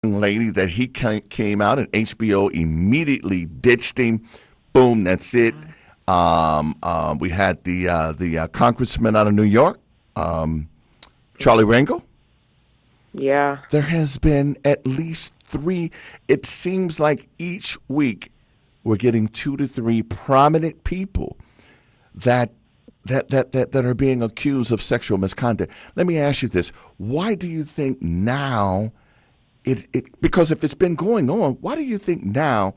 lady that he came out and HBO immediately ditched him. Boom, that's it. We had the congressman out of New York, Charlie Rangel. Yeah. There has been at least three. It seems like each week we're getting 2 to 3 prominent people that are being accused of sexual misconduct. Let me ask you this: why do you think now because if it's been going on, why do you think now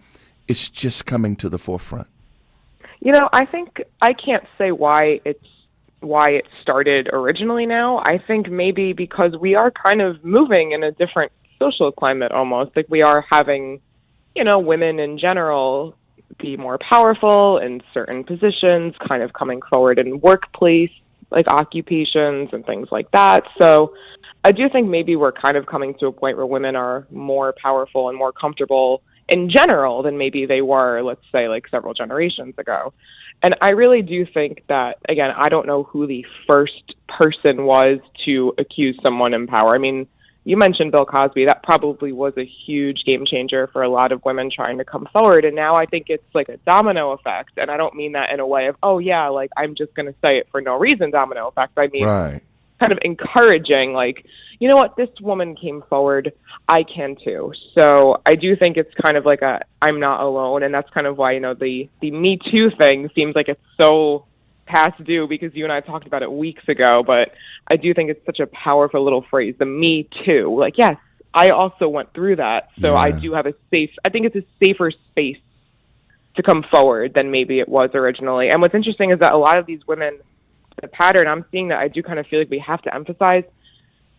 it's just coming to the forefront? I think I can't say why it started originally now. I think maybe because we are kind of moving in a different social climate almost. Like we are having, women in general be more powerful in certain positions, kind of coming forward in workplace, like occupations and things like that. So I do think maybe we're kind of coming to a point where women are more powerful and more comfortable in general than maybe they were, let's say, like several generations ago. And I really do think that, again, I don't know who the first person was to accuse someone in power. I mean, you mentioned Bill Cosby. That probably was a huge game changer for a lot of women trying to come forward. And now I think it's like a domino effect. And I don't mean that in a way of, oh, yeah, like I'm just going to say it for no reason, domino effect. I mean, Right. kind of encouraging, like, you know what, this woman came forward, I can too. So I do think it's kind of like I'm not alone. And that's kind of why, the Me Too thing seems like it's so past due, because you and I talked about it weeks ago, but I do think it's such a powerful little phrase, the Me Too. Like, yes, I also went through that. So Yeah. I do have I think it's a safer space to come forward than maybe it was originally. And what's interesting is that a lot of these women, the pattern I'm seeing that I do kind of feel like we have to emphasize,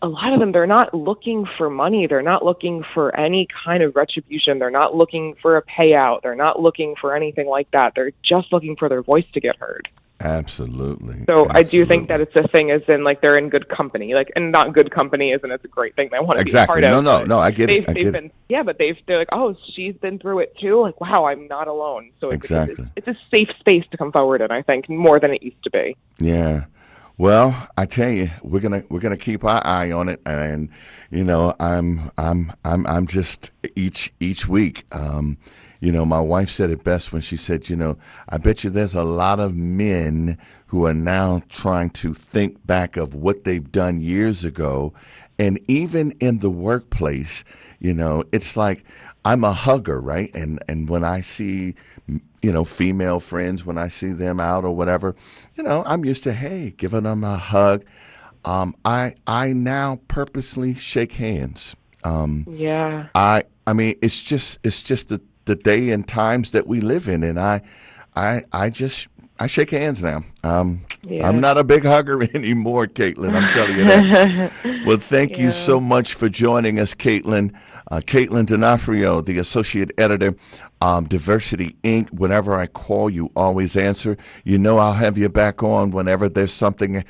a lot of them, they're not looking for money. They're not looking for any kind of retribution. They're not looking for a payout. They're not looking for anything like that. They're just looking for their voice to get heard. Absolutely. So I do think that it's a thing as in like they're in good company, like, and not good company isn't it's a great thing they want to be a part of. No, I get it. Yeah, but they're like, oh, she's been through it too. Like, wow, I'm not alone. So Exactly. it's a safe space to come forward in, I think, more than it used to be. Yeah. Well, I tell you, we're gonna keep our eye on it, and I'm just each week. My wife said it best when she said, I bet you there's a lot of men who are now trying to think back of what they've done years ago, and even in the workplace, it's like I'm a hugger, right? And when I see female friends, when I see them out or whatever, I'm used to, hey, giving them a hug. I now purposely shake hands. Yeah. I mean, it's just the day and times that we live in, and I shake hands now. Yeah. I'm not a big hugger anymore, Caitlin. I'm telling you that. Well, thank you so much for joining us, Caitlin. Caitlin D'Onofrio, the associate editor, Diversity Inc. Whenever I call, you always answer. I'll have you back on whenever there's something,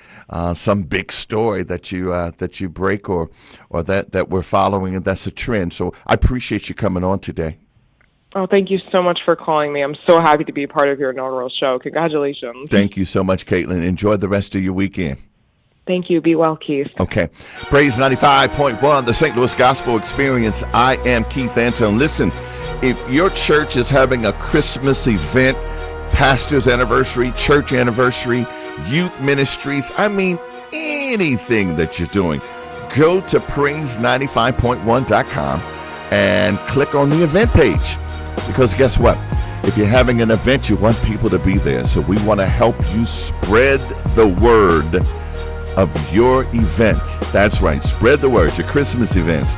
some big story that you break or that we're following, and that's a trend. So I appreciate you coming on today. Oh, thank you so much for calling me. I'm so happy to be a part of your inaugural show. Congratulations. Thank you so much, Caitlin. Enjoy the rest of your weekend. Thank you. Be well, Keith. Okay. Praise 95.1, the St. Louis Gospel Experience. I am Keith Antone. Listen, if your church is having a Christmas event, pastor's anniversary, church anniversary, youth ministries, anything that you're doing, go to praise95.1.com and click on the event page. Because guess what? If you're having an event, you want people to be there. So we want to help you spread the word of your events. That's right. Spread the word. Your Christmas events,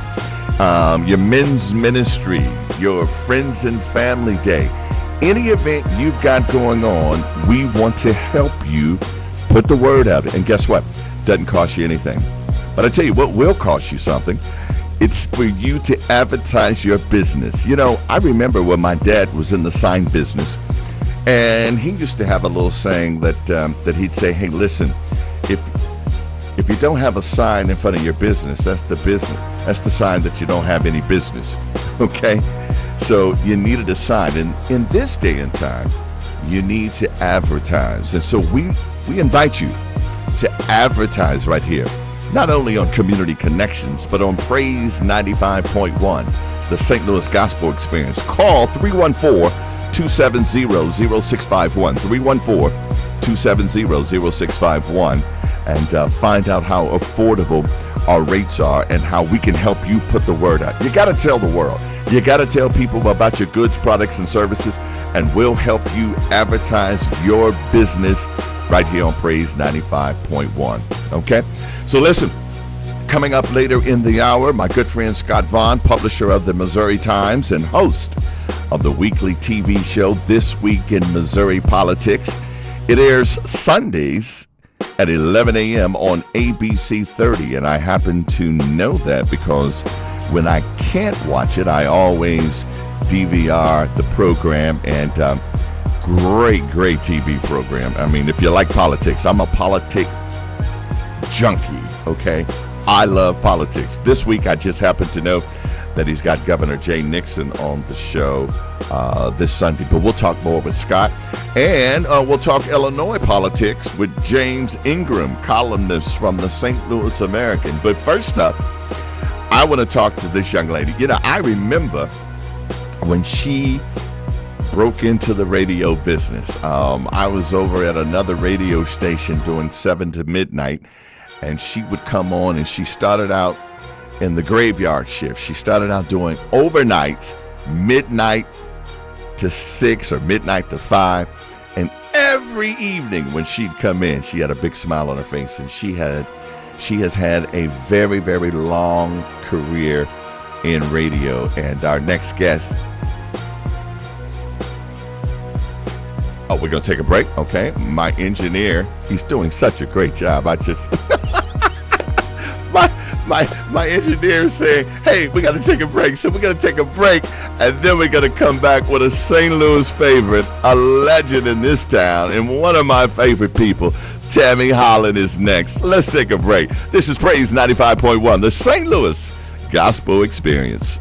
your men's ministry, your friends and family day, any event you've got going on, we want to help you put the word out. And guess what? Doesn't cost you anything. But I tell you what will cost you something. It's for you to advertise your business. I remember when my dad was in the sign business, and he used to have a little saying that he'd say, hey, listen, if you don't have a sign in front of your business, that's the business. That's the sign that you don't have any business. Okay? So you needed a sign. And in this day and time, you need to advertise. And so we invite you to advertise right here not only on Community Connections, but on Praise 95.1, the St. Louis Gospel Experience. Call 314-270-0651, 314-270-0651, and find out how affordable our rates are and how we can help you put the word out. You got to tell the world. You got to tell people about your goods, products, and services, and we'll help you advertise your business right here on Praise 95.1. Okay? So listen, coming up later in the hour, my good friend Scott Vaughn, publisher of the Missouri Times and host of the weekly TV show This Week in Missouri Politics. It airs Sundays at 11 a.m. on ABC 30, and I happen to know that because when I can't watch it, I always DVR the program, and great TV program. I mean, if you like politics, I'm a politic junkie, okay? I love politics. This week, I just happen to know that he's got Governor Jay Nixon on the show this Sunday. But we'll talk more with Scott. And we'll talk Illinois politics with James Ingram, columnist from the St. Louis American. But first up, I want to talk to this young lady. You know, I remember when she broke into the radio business. I was over at another radio station doing 7 to midnight, and she would come on, and she started out in the graveyard shift. She started out doing overnights, midnight to 6 or midnight to 5. And every evening when she'd come in, she had a big smile on her face, and she has had a very, very long career in radio. And our next guest, we're going to take a break, okay? My engineer, he's doing such a great job. I just... My engineer is saying, hey, we got to take a break. So we're going to take a break, and then we're going to come back with a St. Louis favorite, a legend in this town, and one of my favorite people, Tammy Holland, is next. Let's take a break. This is Praise 95.1, the St. Louis Gospel Experience.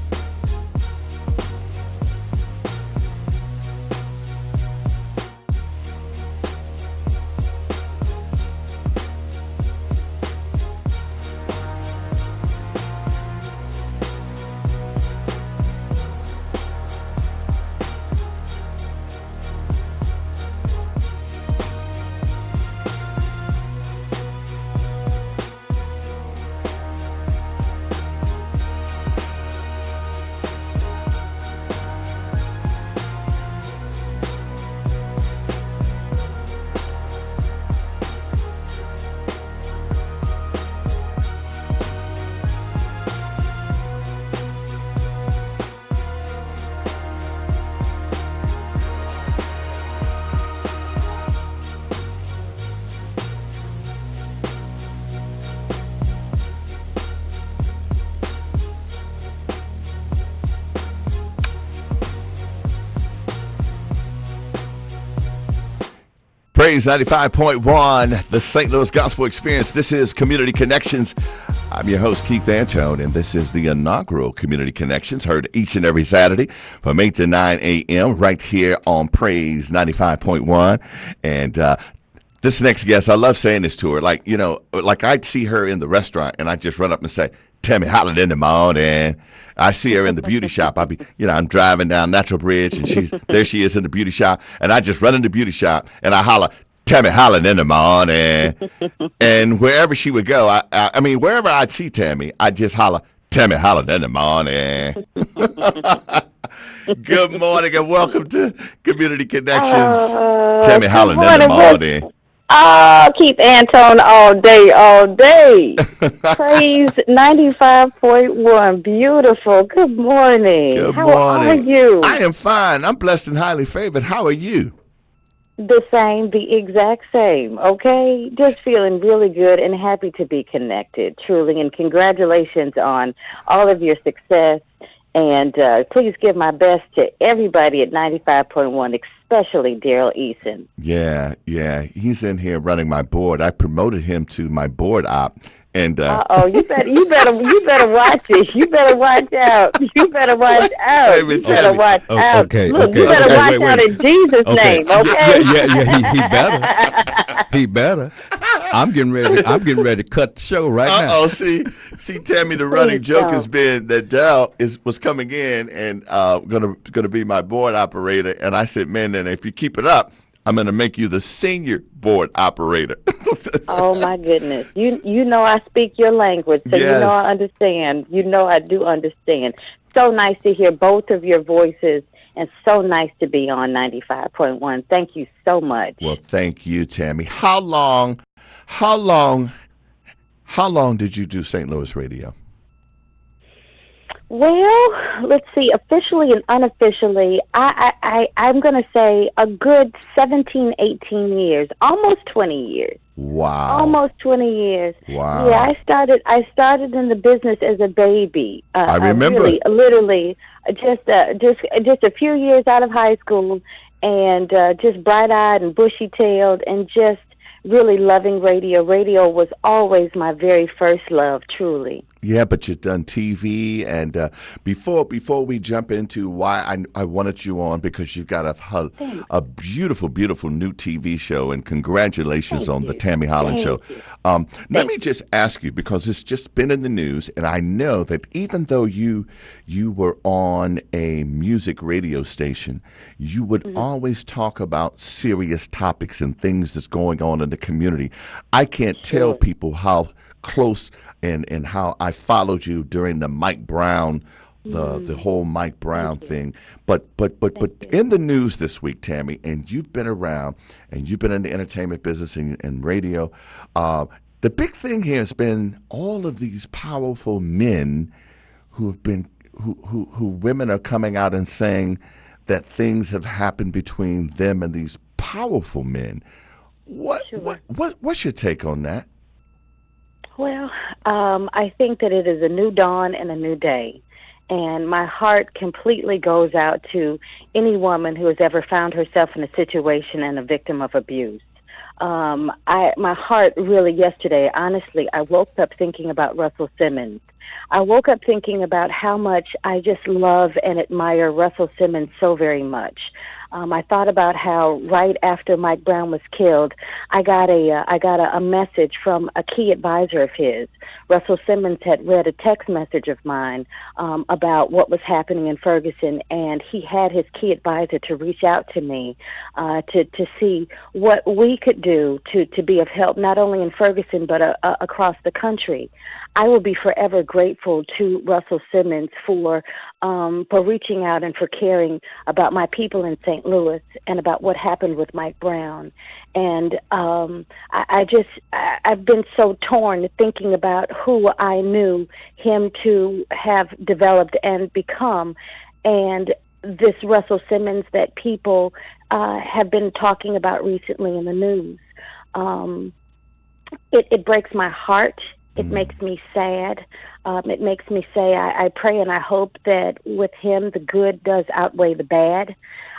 Praise 95.1, the St. Louis Gospel Experience. This is Community Connections. I'm your host, Keith Antone, and this is the inaugural Community Connections, heard each and every Saturday from 8 to 9 a.m. right here on Praise 95.1. And this next guest, I love saying this to her. Like, you know, like I'd see her in the restaurant, and I'd just run up and say, Tammy Holland in the morning. I see her in the beauty shop. I'm driving down Natural Bridge, and there she is in the beauty shop, and I just run in the beauty shop, and I holler, Tammy Holland in the morning. And wherever she would go, I mean, wherever I'd see Tammy, I'd just holler, Tammy Holland in the morning. Good morning, and welcome to Community Connections. Tammy Holland in the morning. Oh, Keith Antone all day, all day. Praise 95.1. Beautiful. Good morning. Good morning. How are you? I am fine. I'm blessed and highly favored. How are you? The same, the exact same, okay? Just feeling really good and happy to be connected, truly. And congratulations on all of your success. And please give my best to everybody at 95.1, especially Daryl Eason. Yeah. He's in here running my board. I promoted him to my board op. And you better watch it. You better watch out. You better watch out. Hey, you better watch out. Okay. Look, you better watch out in Jesus' name. Okay. Yeah. He better. He better. I'm getting ready. I'm getting ready to cut the show right now. Oh, see, Tammy. The running joke has been that Dell was coming in and gonna be my board operator, and I said, man, then if you keep it up, I'm gonna make you the senior board operator. Oh my goodness! You know I speak your language, so Yes. you know I understand. You know I do understand. So nice to hear both of your voices, and so nice to be on 95.1. Thank you so much. Well, thank you, Tammy. How long did you do St. Louis radio? Well, let's see. Officially and unofficially, I'm going to say a good 17, 18 years, almost 20 years. Wow. Almost 20 years. Wow. Yeah, I started in the business as a baby. I remember. Literally, just a few years out of high school, and just bright-eyed and bushy-tailed, and just really loving radio. Radio was always my very first love, truly. Yeah, but you've done TV, and before we jump into why I wanted you on, because you've got a beautiful, beautiful new TV show, and congratulations on the Tammy Holland Show. Let me just ask you, because it's just been in the news, and I know that even though you were on a music radio station, you would always talk about serious topics and things that's going on in the community. I can't tell people how close and how I followed you during the Mike Brown, the whole Mike Brown thing. But in the news this week, Tammy, and you've been around, and you've been in the entertainment business and radio. The big thing here has been all of these powerful men who women are coming out and saying that things have happened between them and these powerful men. What's your take on that? Well, I think that it is a new dawn and a new day. And my heart completely goes out to any woman who has ever found herself in a situation and a victim of abuse. My heart really yesterday, honestly, I woke up thinking about Russell Simmons. I woke up thinking about how much I just love and admire Russell Simmons so very much. I thought about how right after Mike Brown was killed, I got a message from a key advisor of his. Russell Simmons had read a text message of mine about what was happening in Ferguson, and he had his key advisor to reach out to me to see what we could do to be of help, not only in Ferguson but across the country. I will be forever grateful to Russell Simmons for reaching out and for caring about my people in St. Louis and about what happened with Mike Brown. And I've been so torn thinking about who I knew him to have developed and become, and this Russell Simmons that people have been talking about recently in the news. It breaks my heart. It makes me sad. It makes me say, I pray and I hope that with him the good does outweigh the bad.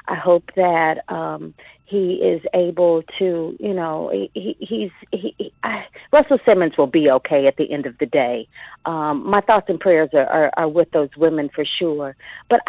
I hope that he is able to, Russell Simmons will be okay at the end of the day. My thoughts and prayers are with those women for sure. But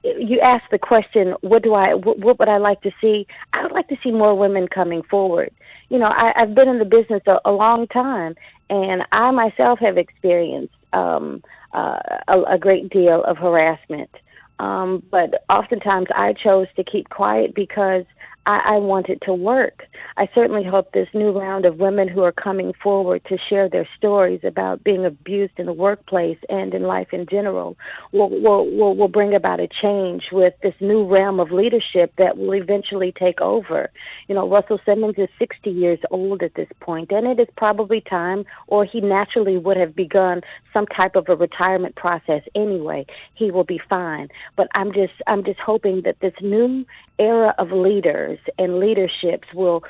you asked the question, what would I like to see? I would like to see more women coming forward. I've been in the business a long time, and I myself have experienced a great deal of harassment. But oftentimes I chose to keep quiet because I want it to work. I certainly hope this new round of women who are coming forward to share their stories about being abused in the workplace and in life in general will bring about a change with this new realm of leadership that will eventually take over. Russell Simmons is 60 years old at this point, and it is probably time, or he naturally would have begun some type of a retirement process anyway. He will be fine. But I'm just hoping that this new era of leaders and leadership will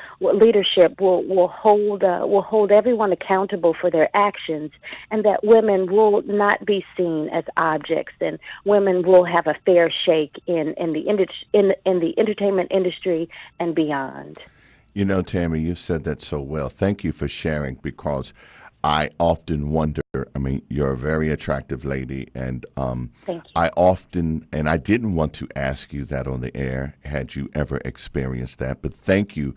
hold everyone accountable for their actions, and that women will not be seen as objects, and women will have a fair shake in the entertainment industry and beyond. Tammy, you've said that so well. Thank you for sharing, because I often wonder, you're a very attractive lady, and Thank you. I didn't want to ask you that on the air, had you ever experienced that, but thank you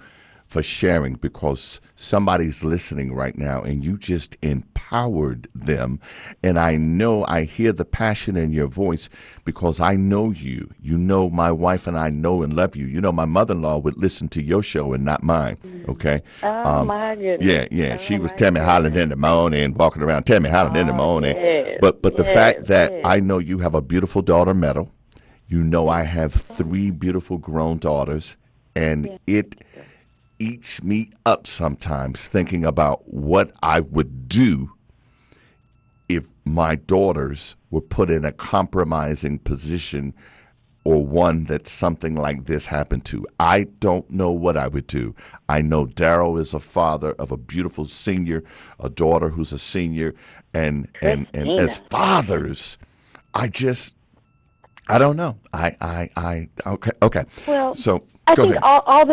for sharing, because somebody's listening right now and you just empowered them. And I hear the passion in your voice because I know you. You know, my wife and I know and love you. You know, my mother-in-law would listen to your show and not mine. Okay. Oh, my goodness. Yeah. She Oh, was my Tammy Holland goodness. in the morning, walking around Tammy Holland in the morning. Yes, But the fact yes, that yes. I know you have a beautiful daughter, Meadow. You know, I have 3 beautiful grown daughters, and it eats me up sometimes thinking about what I would do if my daughters were put in a compromising position, or one that something like this happened to. I don't know what I would do. I know Daryl is a father of a beautiful senior, a daughter who's a senior, and as fathers, I don't know. Okay. Well, So I go think ahead. all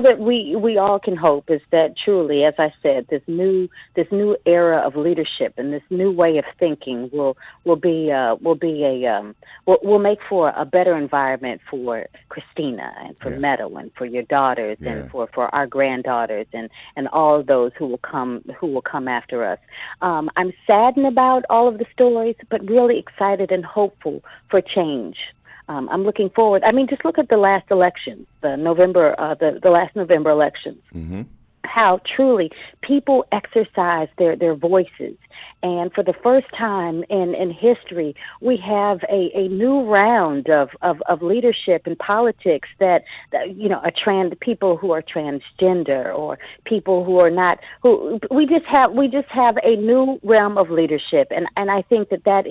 that we all can hope is that truly, as I said, this new era of leadership and this new way of thinking will make for a better environment for Christina and for Meadow and for your daughters and for our granddaughters and all of those who will come after us. I'm saddened about all of the stories, but really excited and hopeful for change. I'm looking forward. I mean, just look at the last elections, the last November elections. Mm-hmm. How truly people exercise their voices. And for the first time in history, we have a new round of leadership in politics that people who are transgender or people who are not, who we just have a new realm of leadership. And I think that's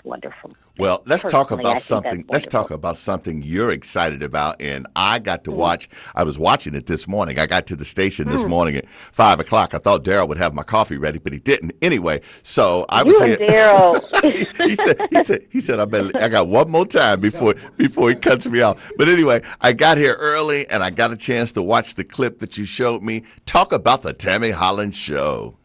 wonderful. Well, let's talk Personally, about I think that's something. Let's talk wonderful. about something you're excited about, and I got to watch. I was watching it this morning. I got to the station this morning at 5:00. I thought Daryl would have my coffee ready, but he didn't. Anyway, so I was You and here. Daryl. he said, I got one more time before he cuts me off. But anyway, I got here early, and I got a chance to watch the clip that you showed me. Talk about the Tammy Holland Show.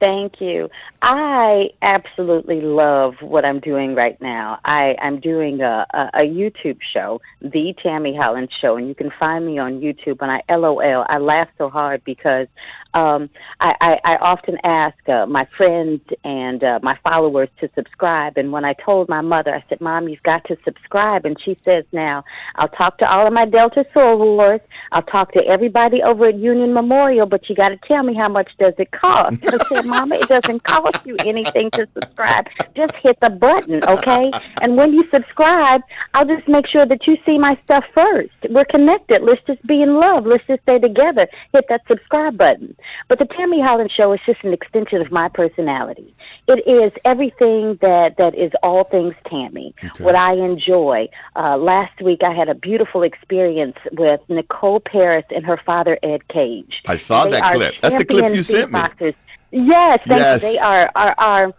Thank you. I absolutely love what I'm doing right now. I'm doing a YouTube show, The Tammy Holland Show, and you can find me on YouTube. And I laugh so hard because I often ask my friends and my followers to subscribe. And when I told my mother, I said, Mom, you've got to subscribe. And she says now, I'll talk to all of my Delta Sorors. I'll talk to everybody over at Union Memorial, but you got to tell me how much does it cost. I said, Mama, it doesn't cost you anything to subscribe. Just hit the button, okay? And when you subscribe, I'll just make sure that you see my stuff first. We're connected. Let's just be in love. Let's just stay together. Hit that subscribe button. But the Tammy Holland Show is just an extension of my personality. It is everything that is all things Tammy, what I enjoy. Last week, I had a beautiful experience with Nicole Paris and her father, Ed Cage. I saw that clip. That's the clip you sent me. Yes, thank you. They are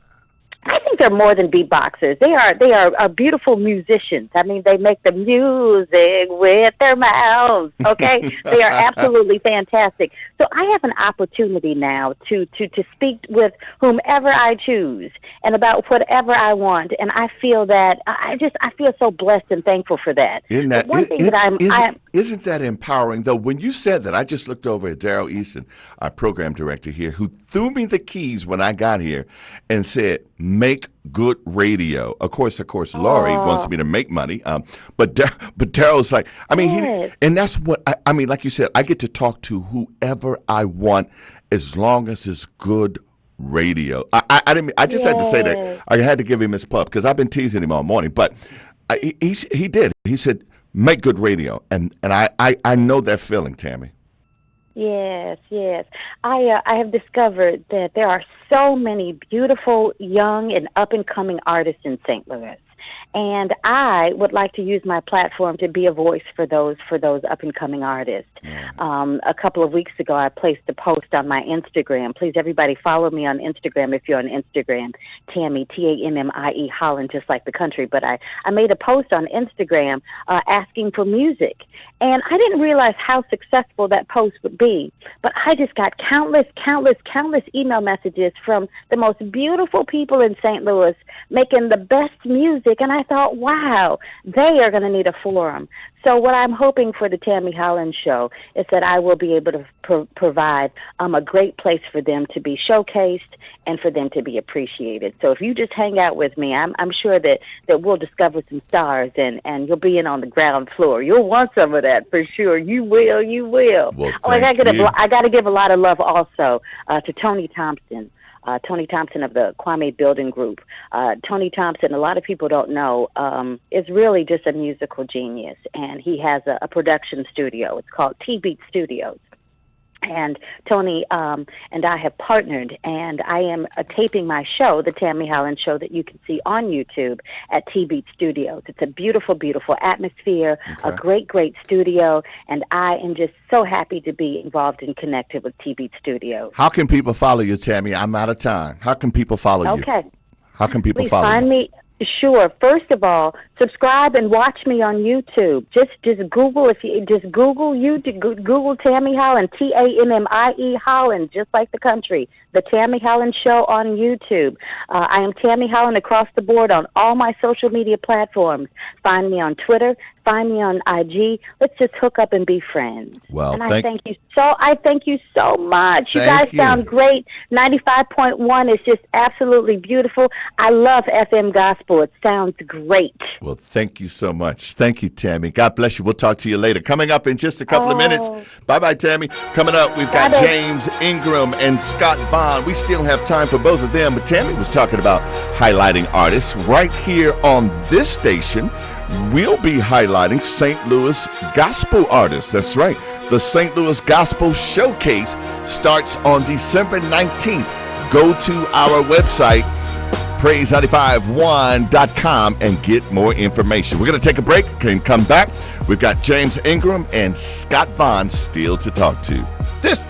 I think they're more than beatboxers. They are beautiful musicians. I mean, they make the music with their mouths. Okay, they are absolutely fantastic. So I have an opportunity now to speak with whomever I choose and about whatever I want, and I feel that I feel so blessed and thankful for that. Isn't that, one thing isn't that empowering, though? When you said that, I just looked over at Daryl Easton, our program director here, who threw me the keys when I got here and said, make good radio. Of course, Laurie wants me to make money. But Daryl's like, I mean, and that's what, I mean, like you said, I get to talk to whoever I want as long as it's good radio. I just had to say that. I had to give him his pub because I've been teasing him all morning, but he did. He said, make good radio. And I know that feeling, Tammy. Yes. I have discovered that there are so many beautiful, young, and up-and-coming artists in St. Louis. And I would like to use my platform to be a voice for those up-and-coming artists. A couple of weeks ago, I placed a post on my Instagram. Please, everybody, follow me on Instagram if you're on Instagram. Tammy, Tammie, Holland, just like the country. But I made a post on Instagram asking for music. And I didn't realize how successful that post would be. But I just got countless email messages from the most beautiful people in St. Louis making the best music. And I thought, wow, they are going to need a forum. So what I'm hoping for the Tammy Holland Show is that I will be able to provide a great place for them to be showcased and for them to be appreciated. So if you just hang out with me, I'm sure that we'll discover some stars, and you'll be in on the ground floor. You'll want some of that for sure. You will. Well, I got to give a lot of love also to Tony Thompson. Tony Thompson of the Kwame Building Group. Tony Thompson, a lot of people don't know, is really just a musical genius, and he has a production studio. It's called T-Beat Studios. And Tony and I have partnered, and I am taping my show, the Tammy Holland Show, that you can see on YouTube at T-Beat Studios. It's a beautiful, beautiful atmosphere, a great, great studio, and I am just so happy to be involved and connected with T-Beat Studios. How can people follow you, Tammy? I'm out of time. How can people follow you? Okay. How can people Please follow find you? me. Sure. First of all, subscribe and watch me on YouTube. Just Google Google Tammy Holland, Tammie Holland, just like the country. The Tammy Holland Show on YouTube. I am Tammy Holland across the board on all my social media platforms. Find me on Twitter. Find me on IG. Let's just hook up and be friends. Well, and I thank you so much. You guys sound great. 95.1 is just absolutely beautiful. I love FM gospel. It sounds great. Well, thank you so much. Thank you, Tammy. God bless you. We'll talk to you later. Coming up in just a couple of minutes. Bye-bye, Tammy. Coming up, we've got James Ingram and Scott Bond. We still have time for both of them, but Tammy was talking about highlighting artists right here on this station. We'll be highlighting St. Louis gospel artists. That's right. The St. Louis Gospel Showcase starts on December 19th. Go to our website, praise951.com, and get more information. We're going to take a break and come back. We've got James Ingram and Scott Bond still to talk to. This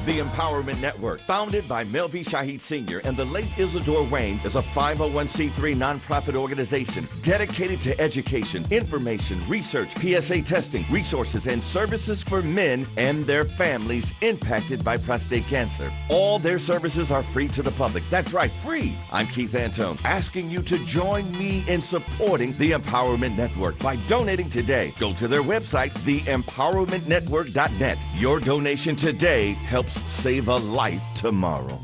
The Empowerment Network, founded by Melvi Shahid Sr. and the late Isidore Wayne, is a 501c3 nonprofit organization dedicated to education, information, research, PSA testing, resources, and services for men and their families impacted by prostate cancer. All their services are free to the public. That's right, free. I'm Keith Antone, asking you to join me in supporting the Empowerment Network by donating today. Go to their website, theempowermentnetwork.net. Your donation today helps save a life tomorrow.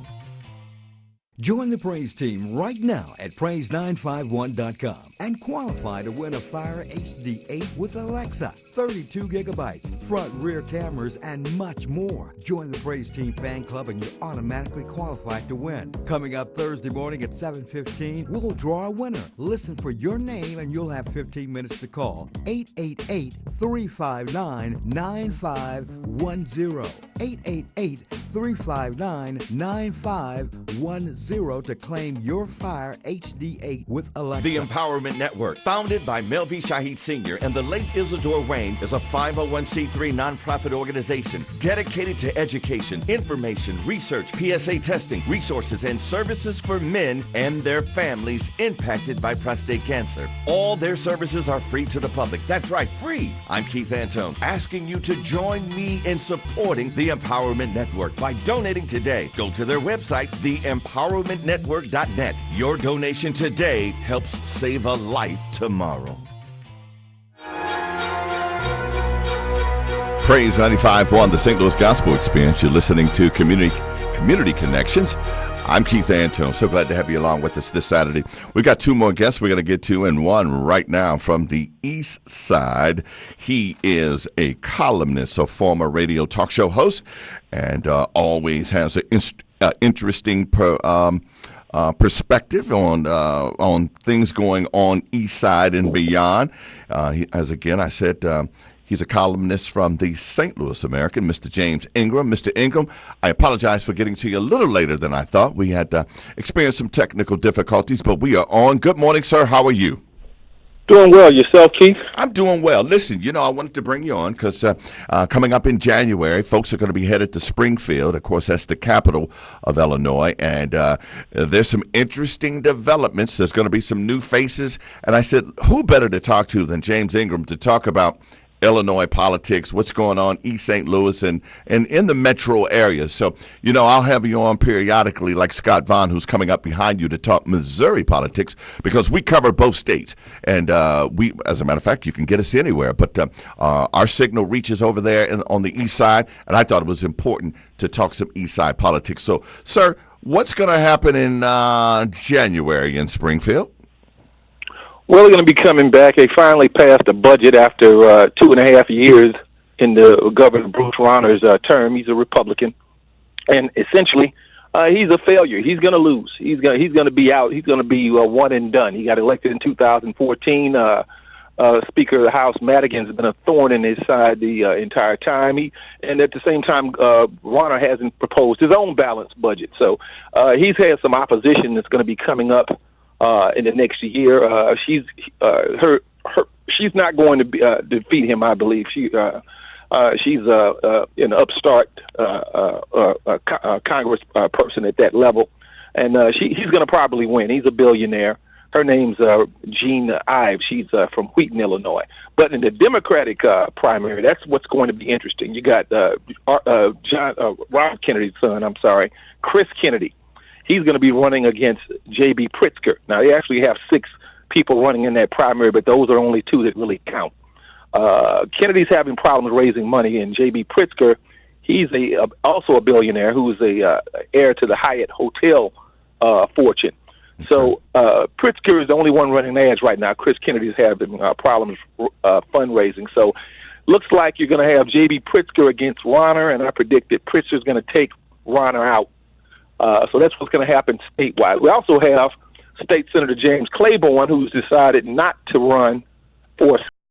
Join the Praise team right now at praise951.com and qualify to win a Fire HD 8 with Alexa, 32 gigabytes, front rear cameras, and much more. Join the Praise Team fan club and you're automatically qualified to win. Coming up Thursday morning at 7:15, we'll draw a winner. Listen for your name and you'll have 15 minutes to call 888-359-9510. 888-359-9510 to claim your Fire HD8 with Alexa. The Empowerment Network, founded by Melvi Shahid Sr. and the late Isidore Wayne, is a 501c3 nonprofit organization dedicated to education, information, research, PSA testing, resources, and services for men and their families impacted by prostate cancer. All their services are free to the public. That's right, free. I'm Keith Antone, asking you to join me in supporting the Empowerment Network by donating today. Go to their website, theempowermentnetwork.net. Your donation today helps save a life tomorrow. Praise 95.1, the St. Louis Gospel Experience. You're listening to Community Connections. I'm Keith Antone. So glad to have you along with us this Saturday. We've got two more guests we're going to get to, and one right now from the East Side. He is a columnist, a former radio talk show host, and always has an interesting perspective on things going on East Side and beyond. As again I said, he's a columnist from the St. Louis American, Mr. James Ingram. Mr. Ingram, I apologize for getting to you a little later than I thought. We had experienced some technical difficulties, but we are on. Good morning, sir. How are you? Doing well. Yourself, Keith? I'm doing well. Listen, I wanted to bring you on because coming up in January, folks are going to be headed to Springfield. Of course, that's the capital of Illinois. And there's some interesting developments. There's going to be some new faces. And I said, who better to talk to than James Ingram to talk about Illinois politics, what's going on East St. Louis and in the metro area. So, I'll have you on periodically like Scott Vaughn, who's coming up behind you to talk Missouri politics because we cover both states. And we, as a matter of fact, you can get us anywhere. But our signal reaches over there on the east side, and I thought it was important to talk some east side politics. So, sir, what's going to happen in January in Springfield? Well, they're going to be coming back. They finally passed a budget after 2.5 years in the Governor Bruce Rauner's term. He's a Republican, and essentially, he's a failure. He's going to lose. He's going to be out. He's going to be one and done. He got elected in 2014. Speaker of the House Madigan's been a thorn in his side the entire time. And at the same time, Rauner hasn't proposed his own balanced budget. So he's had some opposition that's going to be coming up in the next year. She's not going to defeat him, I believe. She's an upstart Congress person at that level, and he's going to probably win. He's a billionaire. Her name's Jean Ives. She's from Wheaton, Illinois. But in the Democratic primary, that's what's going to be interesting. You got Robert Kennedy's son, Chris Kennedy. He's going to be running against J.B. Pritzker. Now, they actually have 6 people running in that primary, but those are only 2 that really count. Kennedy's having problems raising money, and J.B. Pritzker, he's also a billionaire who's a heir to the Hyatt Hotel fortune. So Pritzker is the only one running ads right now. Chris Kennedy's having problems fundraising. So looks like you're going to have J.B. Pritzker against Rauner, and I predict that Pritzker's going to take Rauner out. So that's what's going to happen statewide. We also have State Senator James Claiborne, who's decided not to run for